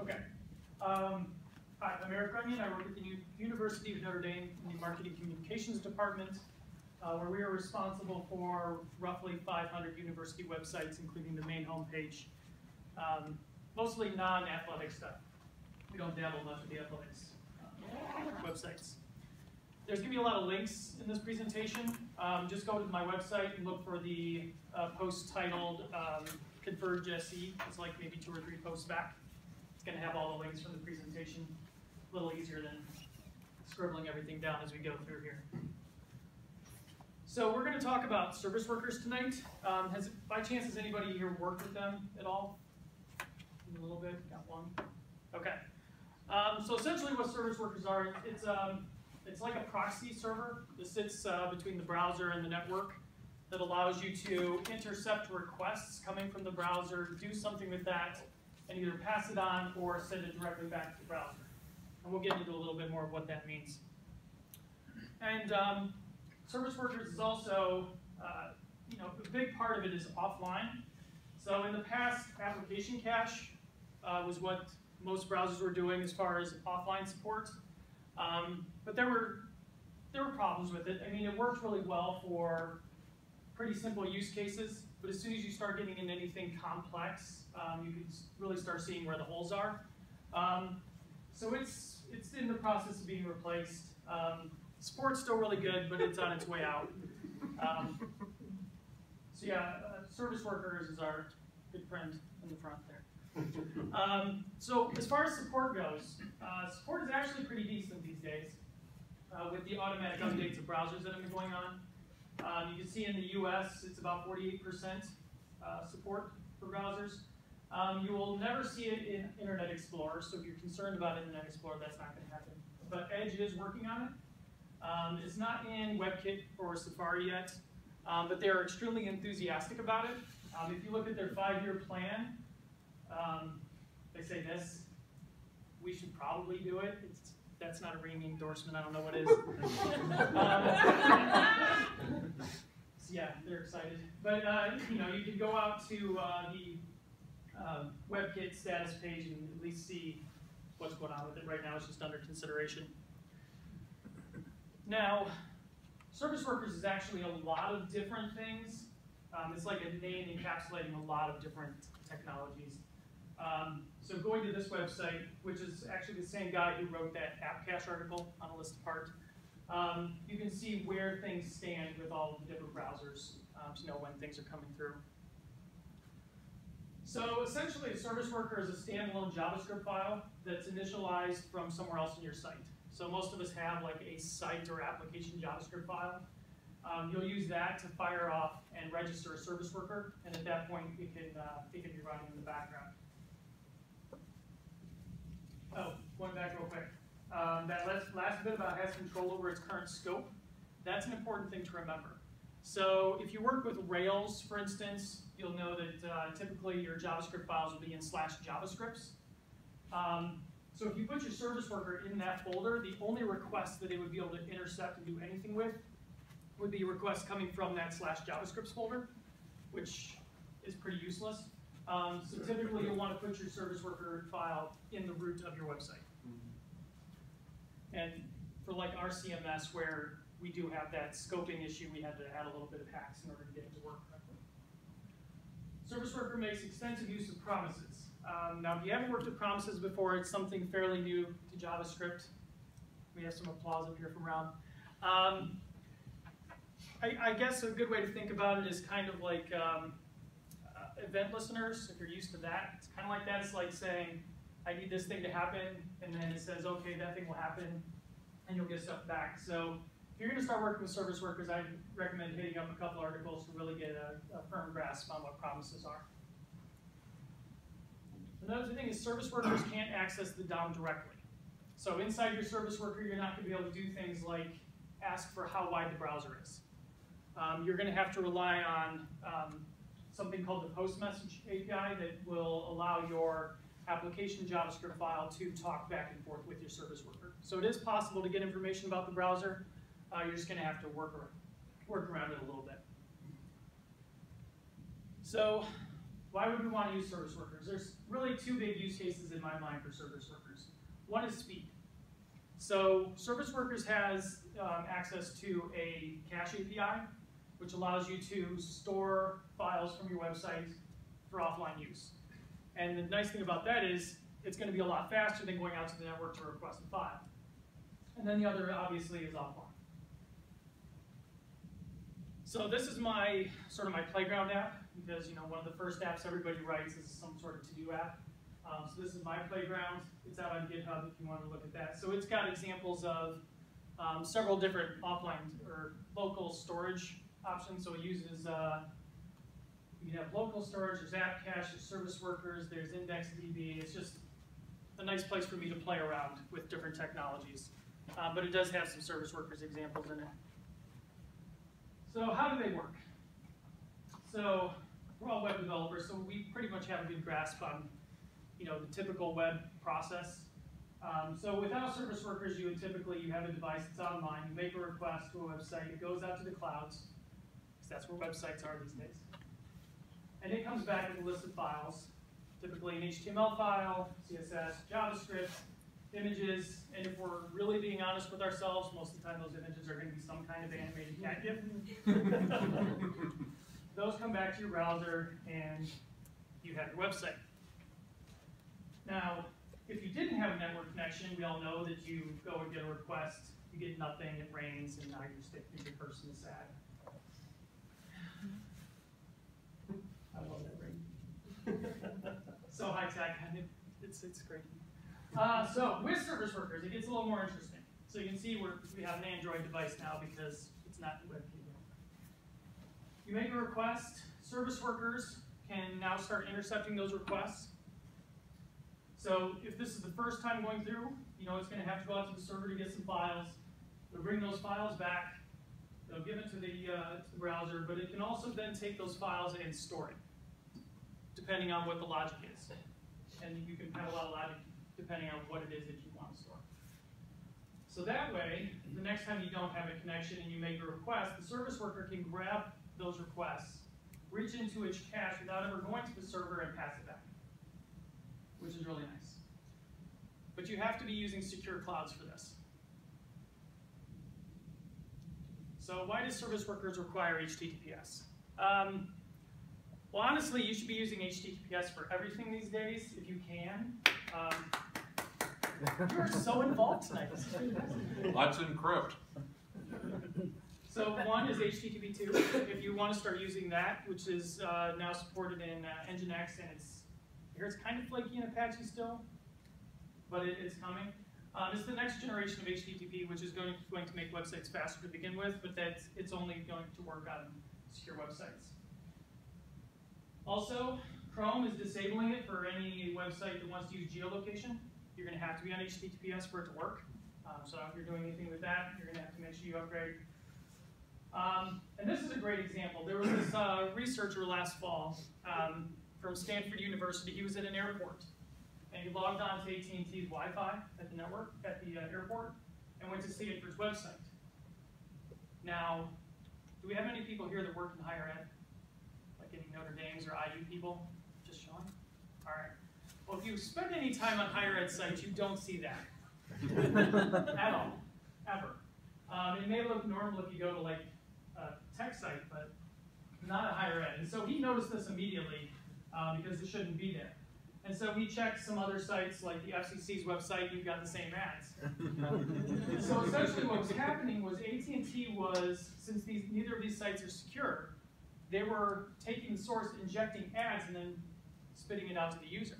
Okay. Hi, I'm Erik Runyon. I work at the University of Notre Dame in the Marketing Communications Department, where we are responsible for roughly 500 university websites, including the main homepage. Mostly non-athletic stuff. We don't dabble much with the athletics websites. There's going to be a lot of links in this presentation. Just go to my website and look for the post titled Converge SE. It's like maybe 2 or 3 posts back. It's going to have all the links from the presentation. A little easier than scribbling everything down as we go through here. So we're going to talk about ServiceWorkers tonight. By chance, has anybody here worked with them at all? A little bit? Got one? Okay. So essentially what ServiceWorkers are, it's like a proxy server that sits between the browser and the network that allows you to intercept requests coming from the browser, do something with that, and either pass it on or send it directly back to the browser. And we'll get into a little bit more of what that means. And ServiceWorkers is also, a big part of it is offline. So in the past, application cache was what most browsers were doing as far as offline support. But there were problems with it. I mean, it worked really well for pretty simple use cases, but as soon as you start getting into anything complex, you can really start seeing where the holes are. So it's in the process of being replaced. Support's still really good, but it's on its way out. So yeah, ServiceWorkers is our good friend in the front there. So as far as support goes, support is actually pretty decent these days with the automatic updates of browsers that have been going on. You can see in the US, it's about 48% support for browsers. You will never see it in Internet Explorer, so if you're concerned about Internet Explorer, that's not going to happen. But Edge is working on it. It's not in WebKit or Safari yet, but they're extremely enthusiastic about it. If you look at their 5-year plan, they say this, we should probably do it. That's not a ringing endorsement, I don't know what is. So yeah, they're excited. But you can go out to the WebKit status page and at least see what's going on with it. Right now it's just under consideration. Now, ServiceWorkers is actually a lot of different things. It's like a name encapsulating a lot of different technologies. So going to this website, which is actually the same guy who wrote that Appcache article on a list apart, you can see where things stand with all of the different browsers to know when things are coming through. So essentially, a ServiceWorker is a standalone JavaScript file that's initialized from somewhere else in your site. So most of us have like a site or application JavaScript file. You'll use that to fire off and register a ServiceWorker, and at that point, it can be running in the background. Oh, going back real quick. That last bit about has control over its current scope, that's an important thing to remember. So if you work with Rails, for instance, you'll know that typically your JavaScript files will be in /JavaScripts. So if you put your ServiceWorker in that folder, the only requests that it would be able to intercept and do anything with would be requests coming from that /JavaScripts folder, which is pretty useless. So typically you'll want to put your ServiceWorker file in the root of your website. And for like our CMS, where we do have that scoping issue, we had to add a little bit of hacks in order to get it to work correctly. ServiceWorker makes extensive use of promises. Now, if you haven't worked with promises before, it's something fairly new to JavaScript. We have some applause up here from Ron. I guess a good way to think about it is kind of like event listeners, if you're used to that. It's kind of like that. It's like saying, I need this thing to happen, and then it says, okay, that thing will happen, and you'll get stuff back. So if you're going to start working with ServiceWorkers, I'd recommend hitting up a couple articles to really get a firm grasp on what promises are. Another thing is ServiceWorkers can't access the DOM directly. So inside your ServiceWorker, you're not going to be able to do things like ask for how wide the browser is. You're going to have to rely on something called the post message API that will allow your application JavaScript file to talk back and forth with your ServiceWorker. So it is possible to get information about the browser. You're just going to have to work around it a little bit. So why would we want to use service workers? There's really two big use cases in my mind for service workers. One is speed. So service workers has access to a cache API, which allows you to store files from your website for offline use. And the nice thing about that is it's going to be a lot faster than going out to the network to request a file. And then the other, obviously, is offline. So this is my sort of my playground app, because one of the first apps everybody writes is some sort of to-do app. So this is my playground. It's out on GitHub if you want to look at that. So it's got examples of several different offline or local storage options. So it uses, you can have local storage, there's Appcache, there's ServiceWorkers, there's IndexedDB. It's just a nice place for me to play around with different technologies. But it does have some ServiceWorkers examples in it. So how do they work? So we're all web developers, so we pretty much have a good grasp on the typical web process. So without service workers, you have a device that's online, you make a request to a website, it goes out to the clouds, because that's where websites are these days. And it comes back with a list of files, typically an HTML file, CSS, JavaScript, images, and if we're really being honest with ourselves, most of the time those images are going to be some kind of animated cat gif. Those come back to your browser, and you have your website. Now, if you didn't have a network connection, we all know that you go and get a request, you get nothing, it rains, and now your stick-figured person is sad. I love that rain. So high-tech, it's great. So with service workers, it gets a little more interesting. So you can see we have an Android device now because it's not WebKit. You make a request, service workers can now start intercepting those requests. So if this is the first time going through, it's going to have to go out to the server to get some files. It'll bring those files back. It'll give it to the browser, but it can also then take those files and store it, depending on what the logic is. And you can have a lot of logic depending on what it is that you want to store. So that way, the next time you don't have a connection and you make a request, the service worker can grab those requests, reach into its cache without ever going to the server and pass it back, which is really nice. But you have to be using secure clouds for this. So why does service workers require HTTPS? Well, honestly, you should be using HTTPS for everything these days, if you can. You are so involved tonight. Let's encrypt. So one is HTTP 2. If you want to start using that, which is now supported in Nginx, and it's kind of flaky in Apache still, but it's coming. It's the next generation of HTTP, which is going to make websites faster to begin with, but it's only going to work on secure websites. Also, Chrome is disabling it for any website that wants to use geolocation. You're going to have to be on HTTPS for it to work. So if you're doing anything with that, you're going to have to make sure you upgrade. And this is a great example. There was this researcher last fall from Stanford University. He was at an airport, and he logged on to AT&T's Wi-Fi at the network at the airport and went to Stanford's website. Now, do we have any people here that work in higher ed? Like any Notre Dame's or IU people? Just showing? All right. Well, if you spend any time on higher ed sites, you don't see that at all, ever. It may look normal if you go to like a tech site, but not a higher ed. And so he noticed this immediately because it shouldn't be there. And so he checked some other sites like the FCC's website, you've got the same ads. So essentially what was happening was AT&T was, since neither of these sites are secure, they were taking the source, injecting ads, and then spitting it out to the user.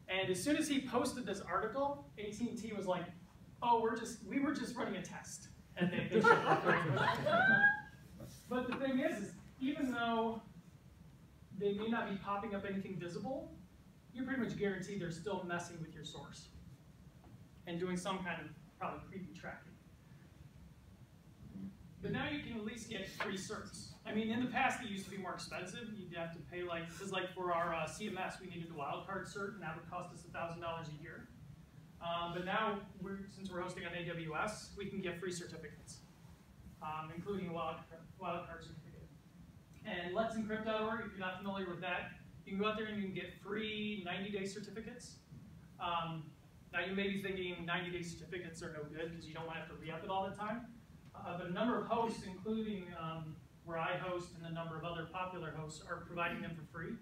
And as soon as he posted this article, AT&T was like, oh, we were just running a test. And they shut it. But the thing is, even though they may not be popping up anything visible, you're pretty much guaranteed they're still messing with your source and doing some kind of probably creepy tracking. But now you can at least get free certs. I mean, in the past it used to be more expensive. You'd have to pay because like for our CMS, we needed a wildcard cert, and that would cost us $1,000 a year. But now, since we're hosting on AWS, we can get free certificates, including a wildcard certificate. And let'sencrypt.org, if you're not familiar with that, You can go out there and you can get free 90-day certificates. Now you may be thinking 90-day certificates are no good because you don't want to have to re-up it all the time. But a number of hosts, including where I host and a number of other popular hosts, are providing them for free.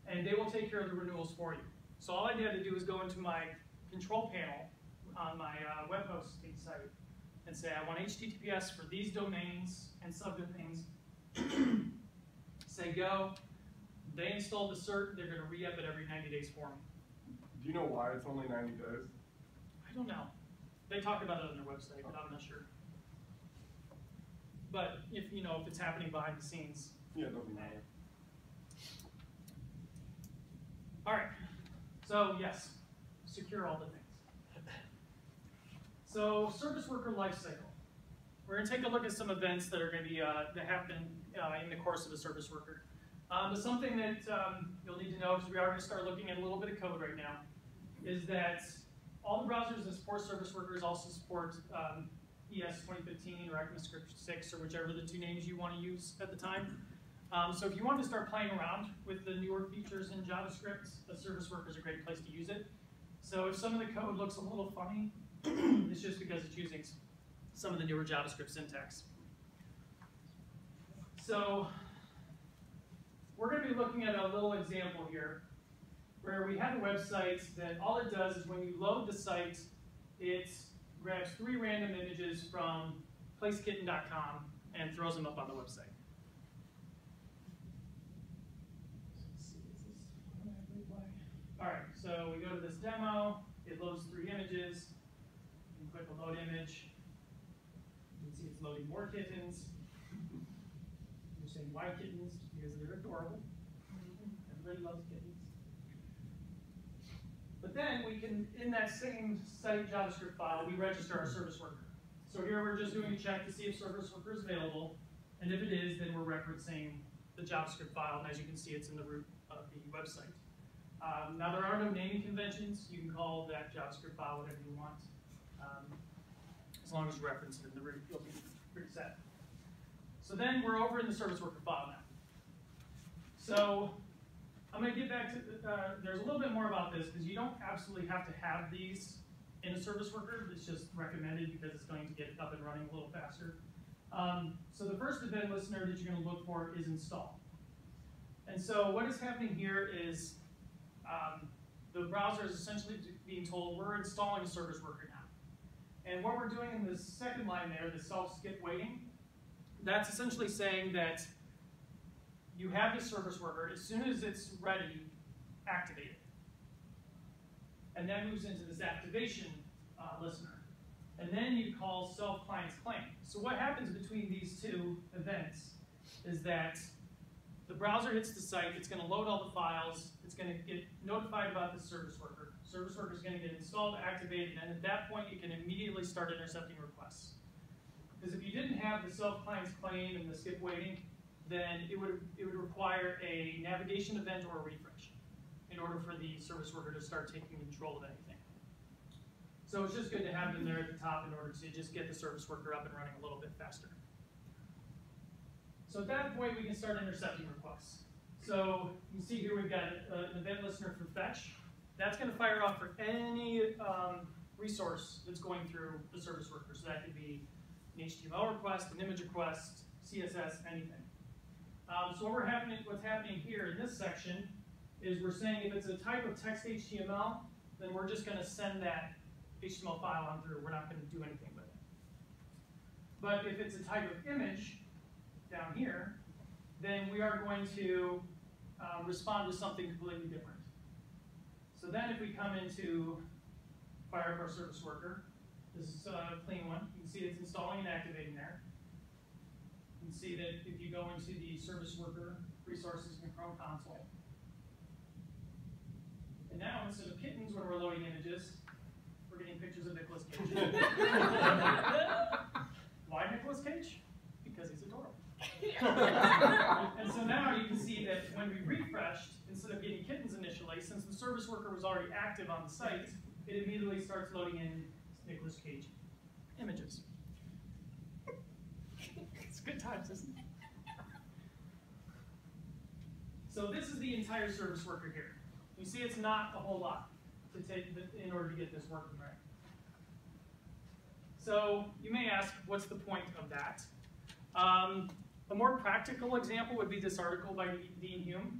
And they will take care of the renewals for you. So all I had to do is go into my control panel on my web hosting site and say, I want HTTPS for these domains and subdomains. Say go. They installed the cert. They're going to re-up it every 90 days for me. Do you know why it's only 90 days? I don't know. They talk about it on their website, but I'm not sure. But if if it's happening behind the scenes. Yeah, it doesn't matter. All right. So yes, secure all the things. So service worker lifecycle. We're going to take a look at some events that are going to be that happen in the course of a service worker. But something that you'll need to know, because we are going to start looking at a little bit of code right now, is that all the browsers that support service workers also support ES 2015 or ECMAScript 6 or whichever the two names you want to use at the time. So if you want to start playing around with the newer features in JavaScript, a service worker is a great place to use it. So if some of the code looks a little funny, it's just because it's using some of the newer JavaScript syntax. So we're going to be looking at a little example here where we have a website that all it does is when you load the site, it grabs 3 random images from placekitten.com and throws them up on the website. All right, so we go to this demo. It loads 3 images. You can click a load image. You can see it's loading more kittens. You're saying why kittens? Because they're adorable. Everybody loves kittens. But then we can, in that same site JavaScript file, we register our service worker. So here we're just doing a check to see if service worker is available. And if it is, then we're referencing the JavaScript file. And as you can see, it's in the root of the website. Now there are no naming conventions. You can call that JavaScript file whatever you want. As long as you reference it in the root, you'll be pretty set. So then we're over in the service worker file now. So I'm going to get back to, there's a little bit more about this because you don't absolutely have to have these in a service worker. It's just recommended because it's going to get up and running a little faster. So the first event listener that you're going to look for is install. And so what is happening here is the browser is essentially being told we're installing a service worker now. And what we're doing in the second line there, the self-skip waiting, that's essentially saying that you have this service worker. As soon as it's ready, activate it. And that moves into this activation listener. And then you call self-client's claim. So what happens between these two events is that the browser hits the site, it's going to load all the files, it's going to get notified about the service worker. Service worker is going to get installed, activated, and at that point you can immediately start intercepting requests. Because if you didn't have the self-client's claim and the skip waiting, then it would require a navigation event or a refresh in order for the service worker to start taking control of anything. So it's just good to have them there at the top in order to just get the service worker up and running a little bit faster. So at that point, we can start intercepting requests. So you can see here we've got an event listener for fetch. That's going to fire off for any resource that's going through the service worker. So that could be an HTML request, an image request, CSS, anything. So what's happening here in this section is we're saying if it's a type of text HTML, then we're just going to send that HTML file on through. We're not going to do anything with it. But if it's a type of image down here, then we are going to respond with something completely different. So then if we come into fire up our service worker, this is a clean one. You can see it's installing and activating there. You can see that if you go into the service worker resources in the Chrome console. And now instead of kittens when we're loading images, we're getting pictures of Nicolas Cage. Why Nicolas Cage? Because he's adorable. And so now you can see that when we refreshed, instead of getting kittens initially, since the service worker was already active on the site, it immediately starts loading in Nicolas Cage images. It's good times, isn't it? So this is the entire service worker here. You see it's not a whole lot to take in order to get this working right. So you may ask, what's the point of that? A more practical example would be this article by Dean Hume,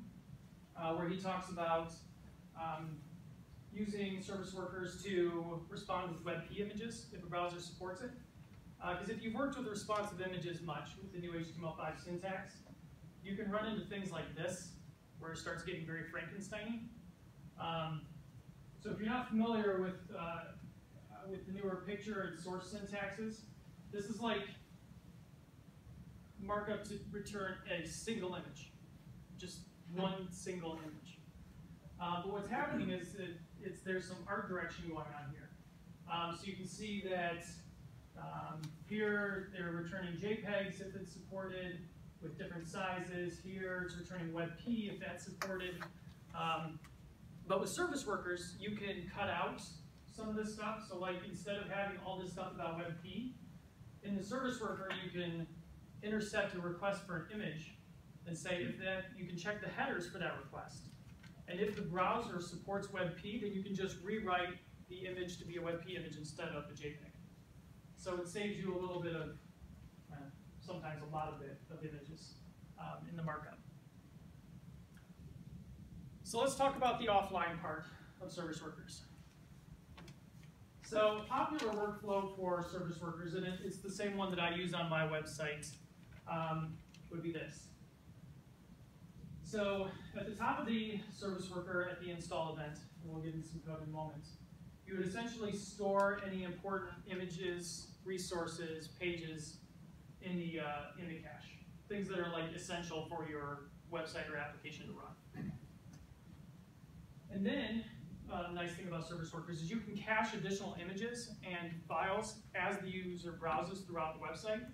where he talks about using service workers to respond with WebP images if a browser supports it. Because if you've worked with responsive images much with the new HTML5 syntax, you can run into things like this, where it starts getting very Frankenstein-y. So if you're not familiar with the newer picture and source syntaxes, this is like markup to return a single image, just one single image. But what's happening is that there's some art direction going on here. So you can see that here they're returning JPEGs if it's supported with different sizes. Here it's returning WebP if that's supported. But with service workers, you can cut out some of this stuff. So like instead of having all this stuff about WebP, in the service worker you can intercept a request for an image and say if that you can check the headers for that request. And if the browser supports WebP, then you can just rewrite the image to be a WebP image instead of a JPEG. So it saves you a little bit of, sometimes a lot of images in the markup. So let's talk about the offline part of service workers. So popular workflow for service workers, and it's the same one that I use on my website, would be this. So at the top of the service worker at the install event, and we'll get into some code in a moment, you would essentially store any important images, resources, pages in the cache. Things that are like essential for your website or application to run. And then, the nice thing about service workers is you can cache additional images and files as the user browses throughout the website.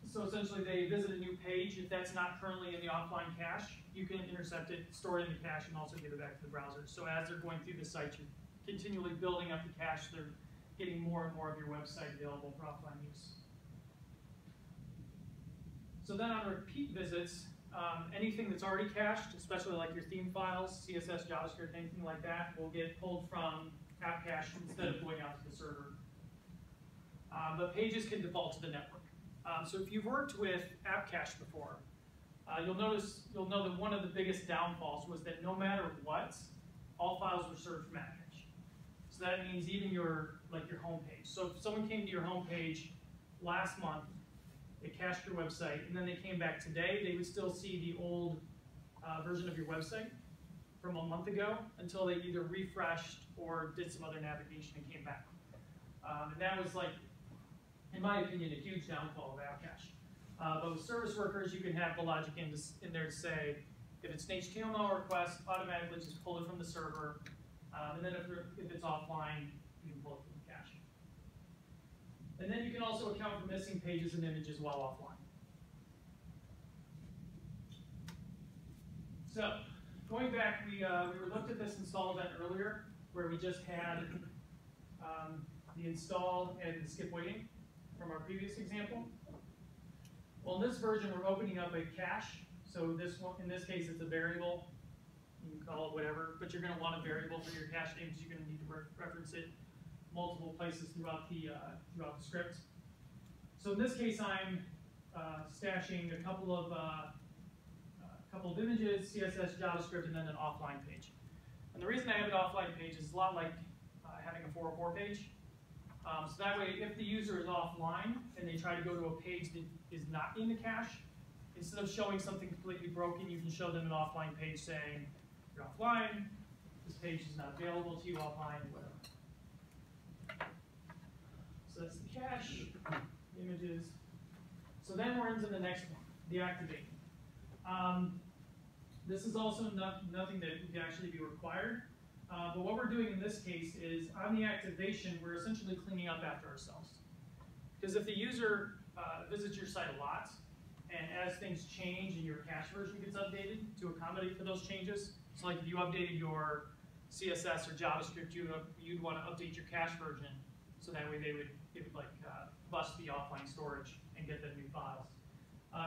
So essentially they visit a new page. If that's not currently in the offline cache, you can intercept it, store it in the cache, and also give it back to the browser. So as they're going through the site, you're continually building up the cache. They're getting more and more of your website available for offline use. So then on repeat visits, anything that's already cached, especially like your theme files, CSS, JavaScript, anything like that, will get pulled from Appcache instead of going out to the server. But pages can default to the network. So if you've worked with Appcache before, you'll know that one of the biggest downfalls was that no matter what, all files were served from Appcache. So that means even your home page. So if someone came to your home page last month, they cached your website, and then they came back today, they would still see the old version of your website from a month ago until they either refreshed or did some other navigation and came back. And that was, like, in my opinion, a huge downfall of Appcache. But with service workers, you can have the logic in there to say, if it's an HTML request, automatically just pull it from the server, and then if it's offline, you can pull it from the cache. And then you can also account for missing pages and images while offline. So, going back, we looked at this install event earlier, where we just had the install and the skip waiting from our previous example. Well, in this version, we're opening up a cache. So this one, in this case, it's a variable. You can call it whatever, but you're going to want a variable for your cache name because you're going to need to reference it multiple places throughout the script. So in this case, I'm stashing a couple of images, CSS, JavaScript, and then an offline page. And the reason I have an offline page is a lot like having a 404 page. So that way, if the user is offline and they try to go to a page that is not in the cache, instead of showing something completely broken, you can show them an offline page saying, you're offline, this page is not available to you offline, whatever. So that's the cache, images. So then we're into the next one, the activate. This is also nothing that would actually be required. But what we're doing in this case is, on the activation, we're essentially cleaning up after ourselves. Because if the user visits your site a lot, and as things change and your cache version gets updated to accommodate for those changes, so like if you updated your CSS or JavaScript, you'd want to update your cache version, so that way it would like bust the offline storage and get the new files.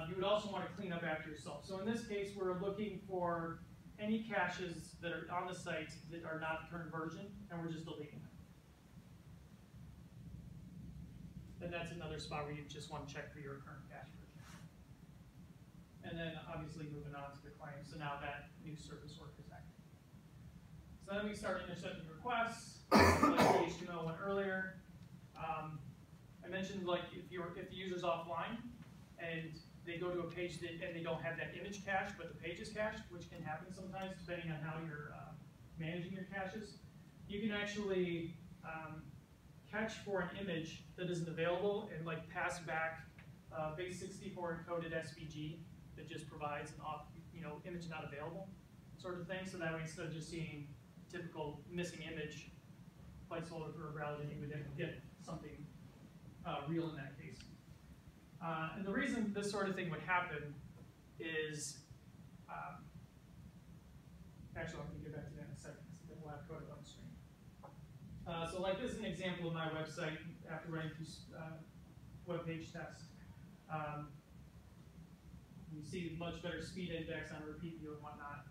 You would also want to clean up after yourself. So in this case, we're looking for any caches that are on the site that are not the current version, and we're just deleting them. And that's another spot where you just want to check for your current cache version. And then obviously moving on to the claim. So now that new service worker is active. So then we start intercepting requests, like the HTML one earlier. I mentioned like if the user's offline and they go to a page and they don't have that image cache, but the page is cached, which can happen sometimes depending on how you're managing your caches. You can actually catch for an image that isn't available and like pass back base64 encoded SVG that just provides an image not available sort of thing. So that way, instead of just seeing typical missing image placeholder for a browser, you would get something real in that case. And the reason this sort of thing would happen is, actually, I'm going to get back to that in a second. So then we'll have code up on the screen. So like this is an example of my website after running through web page test. You see much better speed index on repeat view and whatnot.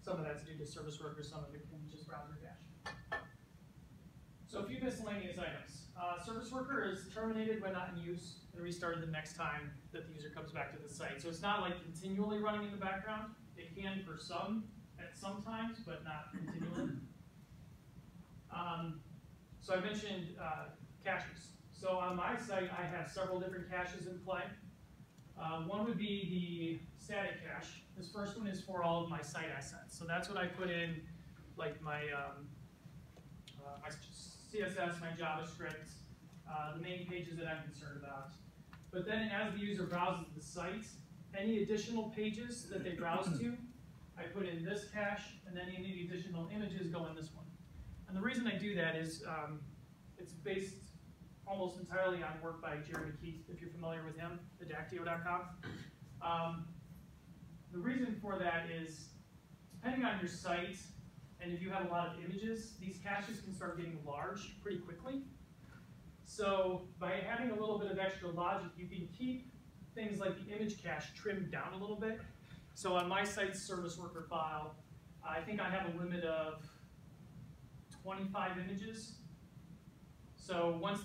Some of that's due to service workers, some of it can just browser cache. So a few miscellaneous items. Service worker is terminated when not in use and restarted the next time that the user comes back to the site. So it's not like continually running in the background. It can for some at some times, but not continually. So I mentioned caches. So on my site, I have several different caches in play. One would be the static cache. This first one is for all of my site assets. So that's what I put in, like my my CSS, my JavaScript, the main pages that I'm concerned about. But then as the user browses the site, any additional pages that they browse to, I put in this cache, and then any additional images go in this one. And the reason I do that is it's based almost entirely on work by Jeremy Keith, if you're familiar with him, Adactio.com. The reason for that is, depending on your site, and if you have a lot of images, these caches can start getting large pretty quickly. So by having a little bit of extra logic, you can keep things like the image cache trimmed down a little bit. So on my site's service worker file, I think I have a limit of 25 images. So once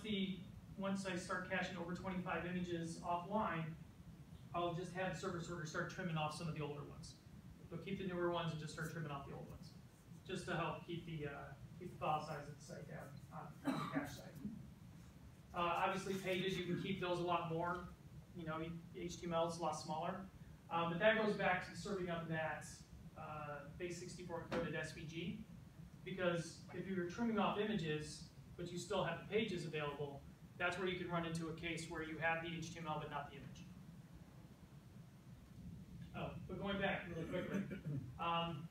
I start caching over 25 images offline, I'll just have service worker start trimming off some of the older ones. They'll keep the newer ones and just start trimming off the old ones, just to help keep the file size of the site down on the cache side. Obviously, pages, you can keep those a lot more. You know, HTML is a lot smaller. But that goes back to serving up that base64 encoded SVG, because if you're trimming off images, but you still have the pages available, that's where you can run into a case where you have the HTML but not the image. Oh, but going back really quickly, I'm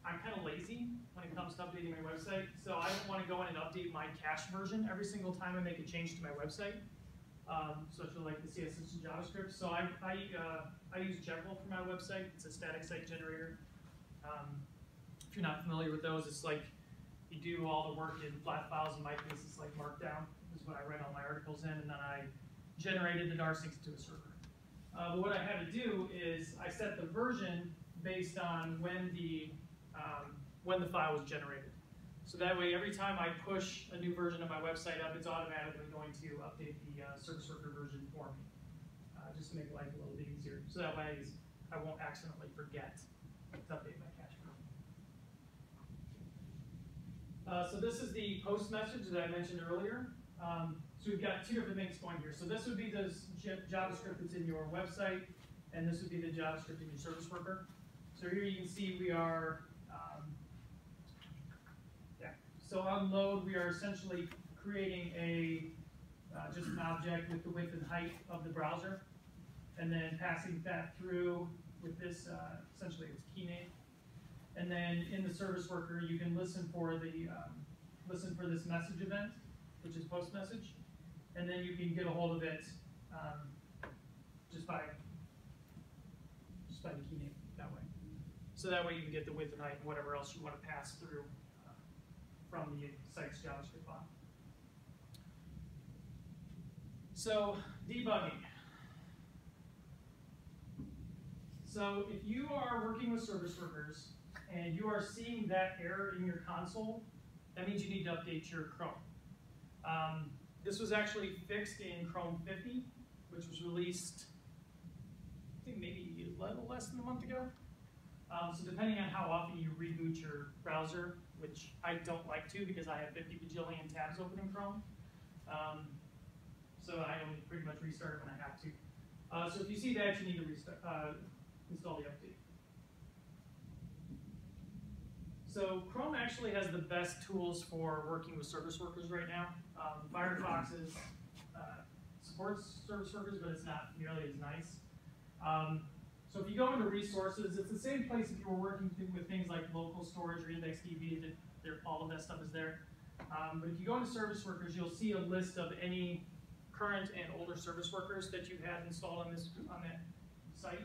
kind of lazy when it comes to updating my website, so I don't want to go in and update my cache version every single time I make a change to my website, especially like the CSS and JavaScript. So I use Jekyll for my website. It's a static site generator. If you're not familiar with those, it's like you do all the work in flat files. In my case, it's like Markdown. This is what I write all my articles in, and then I generated the *6 to a server. But what I had to do is I set the version based on when the file was generated. So that way, every time I push a new version of my website up, it's automatically going to update the service worker version for me, just to make life a little bit easier. So that way, I won't accidentally forget to update my cache version. So this is the post message that I mentioned earlier. So we've got two different things going here. So this would be the JavaScript that's in your website, and this would be the JavaScript in your service worker. So here you can see we are, So on load, we are essentially creating just an object with the width and height of the browser, and then passing that through with this, essentially its key name. And then in the service worker, you can listen for this message event, which is post message, and then you can get a hold of it just by the key name that way. So that way you can get the width and height and whatever else you want to pass through from the site's JavaScript file. So debugging. So if you are working with ServiceWorkers and you are seeing that error in your console, that means you need to update your Chrome. This was actually fixed in Chrome 50, which was released, I think maybe a little less than a month ago. So depending on how often you reboot your browser, which I don't like to because I have 50 bajillion tabs open in Chrome, so I only pretty much restart it when I have to. So if you see that, you need to restart, install the update. So Chrome actually has the best tools for working with ServiceWorkers right now. Firefox supports ServiceWorkers, but it's not nearly as nice. So if you go into resources, it's the same place if you were working with things like local storage or IndexedDB, all of that stuff is there. But if you go into ServiceWorkers, you'll see a list of any current and older ServiceWorkers that you had installed on that site.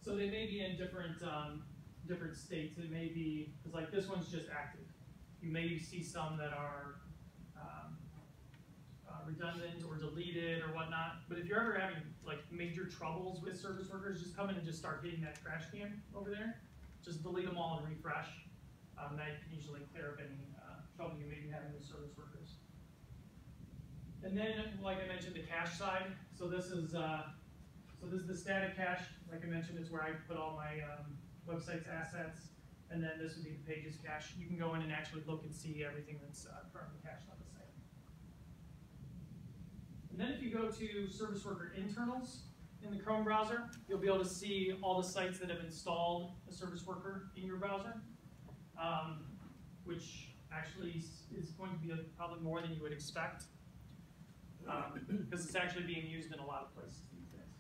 So they may be in different states. It may be, because like this one's just active. You may see some that are redundant or deleted or whatnot. But if you're ever having like major troubles with ServiceWorkers, just come in and just start hitting that trash can over there. Just delete them all and refresh. That can usually clear up any trouble you may be having with ServiceWorkers. And then, like I mentioned, the cache side. So this is the static cache. Like I mentioned, it's where I put all my website's assets. And then this would be the pages cache. You can go in and actually look and see everything that's currently cached on the site. And then if you go to ServiceWorker internals in the Chrome browser, you'll be able to see all the sites that have installed a ServiceWorker in your browser, which actually is going to be probably more than you would expect, because it's actually being used in a lot of places these days.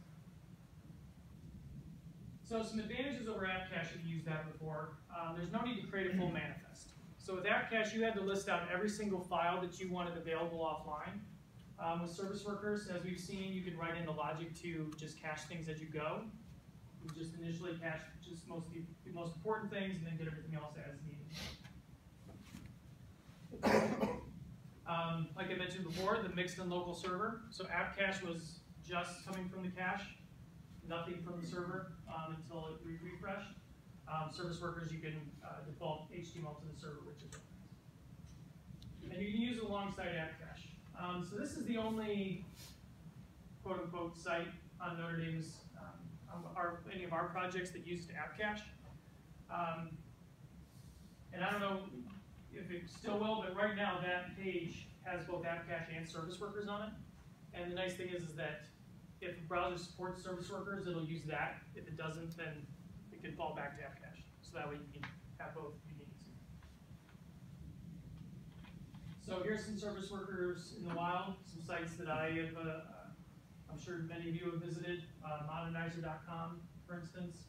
So some advantages over Appcache if you used that before. There's no need to create a full manifest. So with Appcache, you had to list out every single file that you wanted available offline. With ServiceWorkers, as we've seen, you can write in the logic to just cache things as you go. You just initially cache just the most important things and then get everything else as needed. Like I mentioned before, the mixed and local server. So Appcache was just coming from the cache, nothing from the server until it refreshed. ServiceWorkers, you can default HTML to the server, which is nice. And you can use it alongside Appcache. So this is the only quote-unquote site on Notre Dame's, any of our projects that used Appcache. And I don't know if it still will, but right now that page has both Appcache and ServiceWorkers on it. And the nice thing is that if a browser supports ServiceWorkers, it'll use that. If it doesn't, then it can fall back to Appcache. So that way you can have both if you need to. So here's some ServiceWorkers in the wild, some sites that I have, I'm sure many of you have visited, modernizer.com, for instance.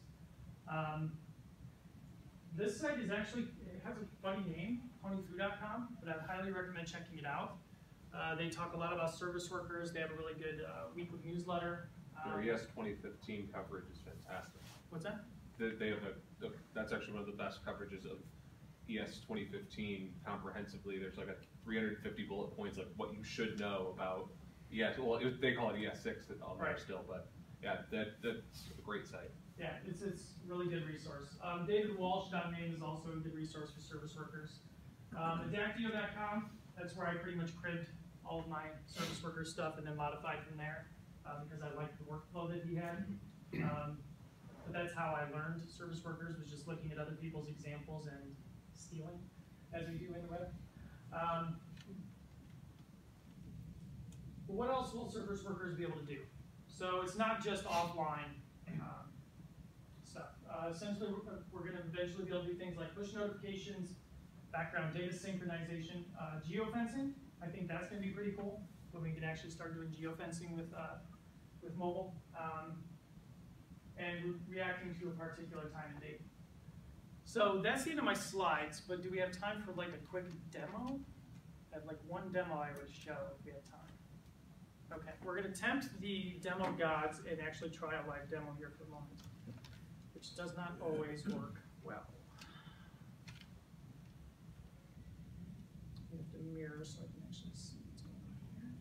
This site is actually, it has a funny name, honeyfoo.com, but I highly recommend checking it out. They talk a lot about ServiceWorkers. They have a really good weekly newsletter. Their ES 2015 coverage is fantastic. What's that? They have that's actually one of the best coverages of ES 2015 comprehensively. There's like a 350 bullet points of what you should know about ES. Well, they call it ES 6 on there still, but yeah, that's a great site. Yeah, it's a really good resource. DavidWalsh.name is also a good resource for ServiceWorkers. Adactio.com, that's where I pretty much cribbed all of my ServiceWorkers stuff and then modified from there because I liked the workflow that he had. But that's how I learned ServiceWorkers, was just looking at other people's examples and stealing, as we do in the web. But what else will ServiceWorkers be able to do? So it's not just offline stuff. Essentially, we're going to eventually be able to do things like push notifications, background data synchronization, geofencing. I think that's going to be pretty cool when we can actually start doing geofencing with mobile, and reacting to a particular time and date. So that's the end of my slides, but do we have time for like a quick demo? I have like one demo I would show if we have time. Okay, we're going to tempt the demo gods and actually try a live demo here for a moment, which does not always work well. We have to mirror so I can actually see what's going on here.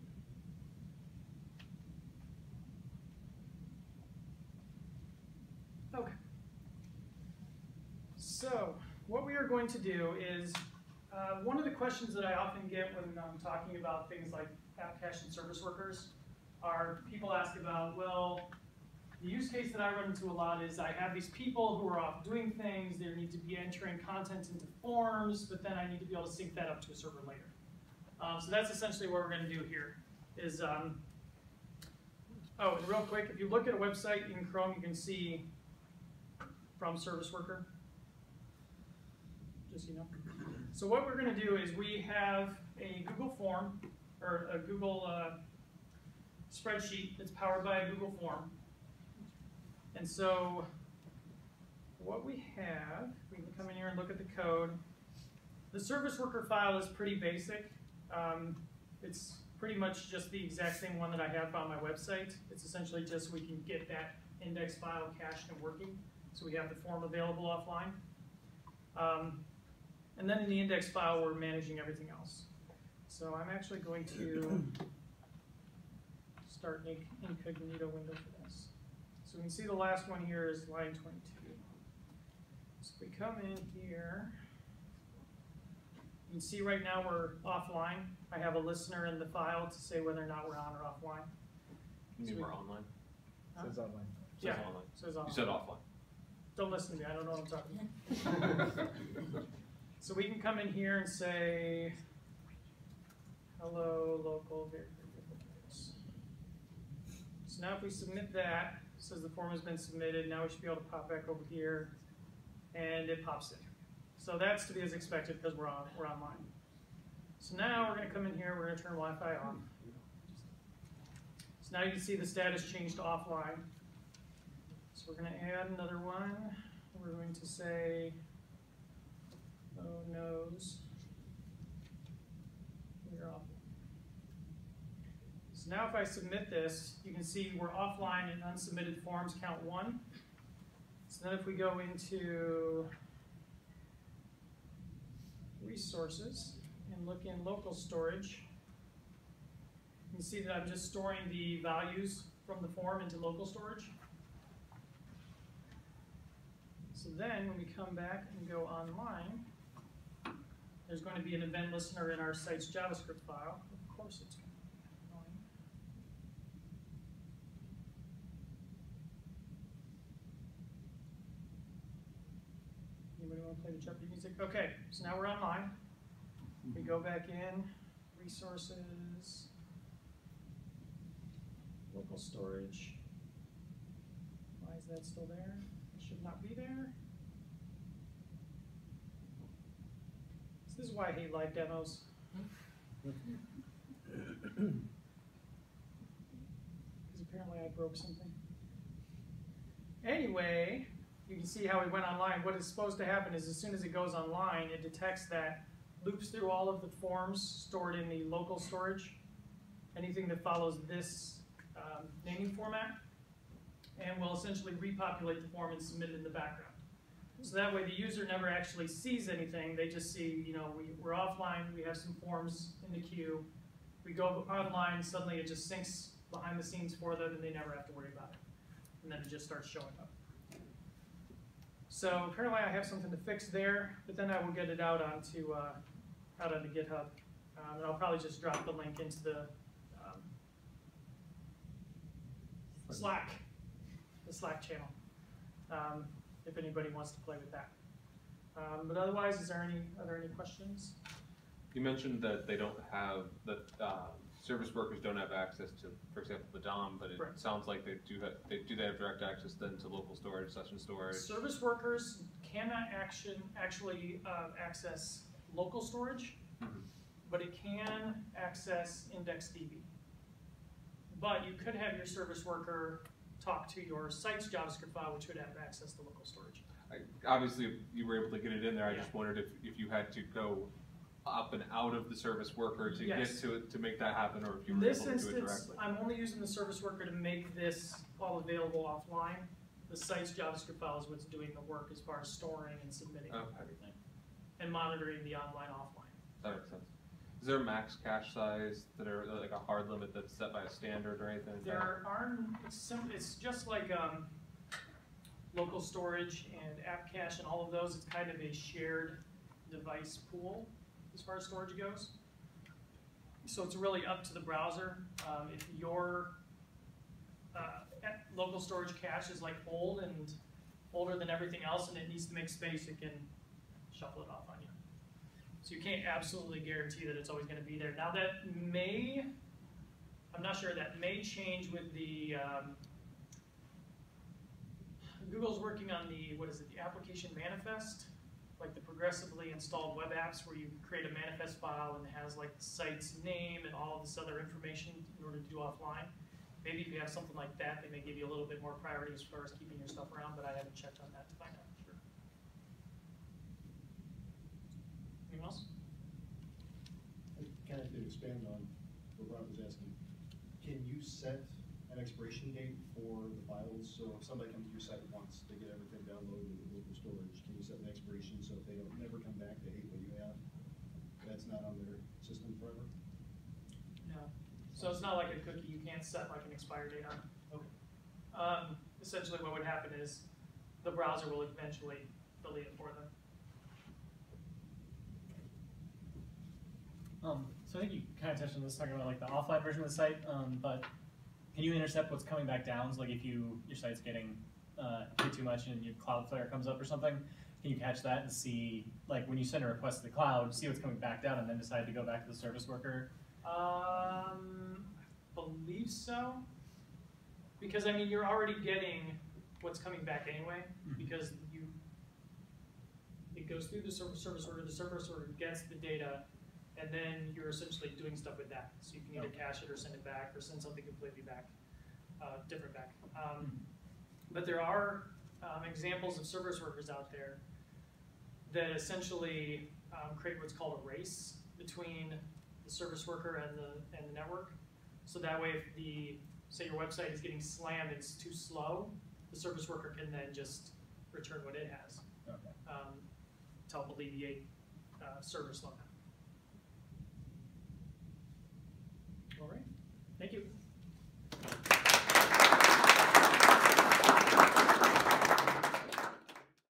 So what we are going to do is, one of the questions that I often get when I'm talking about things like Appcache and ServiceWorkers are people ask about, well, the use case that I run into a lot is I have these people who are off doing things, they need to be entering content into forms, but then I need to be able to sync that up to a server later. So that's essentially what we're going to do here. Is oh, and real quick, if you look at a website in Chrome, you can see from ServiceWorker. Just so you know. So what we're going to do is we have a Google form or a Google spreadsheet that's powered by a Google form. And so what we have, we can come in here and look at the code. The ServiceWorker file is pretty basic. It's pretty much just the exact same one that I have on my website. It's essentially just we can get that index file cached and working. So we have the form available offline. And then in the index file, we're managing everything else. So I'm actually going to start an incognito window for this. So we can see the last one here is line 22. So if we come in here, you can see right now we're offline. I have a listener in the file to say whether or not we're on or offline. You mean So we're online? Huh? Says online. Yeah, Says online. says online. You said offline. Don't listen to me, I don't know what I'm talking about. So we can come in here and say, hello, local variables. So now if we submit that, it says the form has been submitted, now we should be able to pop back over here, and it pops in. So that's to be as expected because we're online. So now we're going to come in here, we're going to turn Wi-Fi off. So now you can see the status changed to offline. So we're going to add another one. We're going to say, oh no's, we're offline. So now if I submit this, you can see we're offline and unsubmitted forms count 1. So then if we go into resources and look in local storage, you can see that I'm just storing the values from the form into local storage. So then when we come back and go online, there's going to be an event listener in our site's JavaScript file. Of course it's going to be annoying. Anybody want to play the Jeopardy music? Okay, so now we're online. We go back in, resources, local storage. Why is that still there? It should not be there. This is why I hate live demos. Because apparently I broke something. Anyway, you can see how we went online. What is supposed to happen is as soon as it goes online, it detects that, loops through all of the forms stored in the local storage, anything that follows this naming format, and will essentially repopulate the form and submit it in the background. So that way the user never actually sees anything, they just see, you know, we're offline, we have some forms in the queue, we go online, suddenly it just syncs behind the scenes for them and they never have to worry about it. And then it just starts showing up. So apparently I have something to fix there, but then I will get it out onto GitHub. And I'll probably just drop the link into the Slack channel, if anybody wants to play with that. But otherwise, are there any questions? You mentioned that they don't have, that service workers don't have access to, for example, the DOM, but it sounds like they do have direct access then to local storage, session storage. Service workers cannot actually access local storage, but it can access IndexedDB. But you could have your service worker talk to your site's JavaScript file, which would have access to local storage. Obviously, you were able to get it in there. I just wondered if you had to go up and out of the service worker to get to it to make that happen, or if you were able to do it directly. I'm only using the service worker to make this all available offline. The site's JavaScript file is what's doing the work as far as storing and submitting everything, and monitoring the online, offline. That makes sense. Is there a max cache size that are like a hard limit that's set by a standard or anything? There aren't. It's just like local storage and Appcache and all of those, it's kind of a shared device pool as far as storage goes. So it's really up to the browser. If your local storage cache is like old and older than everything else and it needs to make space, it can shuffle it off on you. So you can't absolutely guarantee that it's always going to be there. Now that may, I'm not sure, that may change with the, Google's working on the, what is it, the application manifest, like the progressively installed web apps where you create a manifest file and it has like the site's name and all of this other information in order to do offline. Maybe if you have something like that, they may give you a little bit more priority as far as keeping your stuff around, but I haven't checked on that to find out for sure. Anyone else? Kind of to expand on what Rob was asking, can you set an expiration date for the files? So if somebody comes to your site once, they get everything downloaded into local storage, can you set an expiration so if they don't never come back, they hate what you have? That's not on their system forever? No. So it's not like a cookie, you can't set like an expire date on. Okay. Essentially what would happen is the browser will eventually delete it for them. So I think you kind of touched on this, talking about like the offline version of the site, but can you intercept what's coming back down? So like if your site's getting hit too much and your Cloudflare comes up or something, can you catch that and see, like when you send a request to the cloud, see what's coming back down and then decide to go back to the service worker? I believe so. Because I mean, you're already getting what's coming back anyway, because it goes through the service order, the service order gets the data, and then you're essentially doing stuff with that. So you can either cache it or send it back, or send something completely back, different back. But there are examples of service workers out there that essentially create what's called a race between the service worker and the network. So that way, if say your website is getting slammed, it's too slow, the service worker can then just return what it has to help alleviate server slowdown. All right, thank you.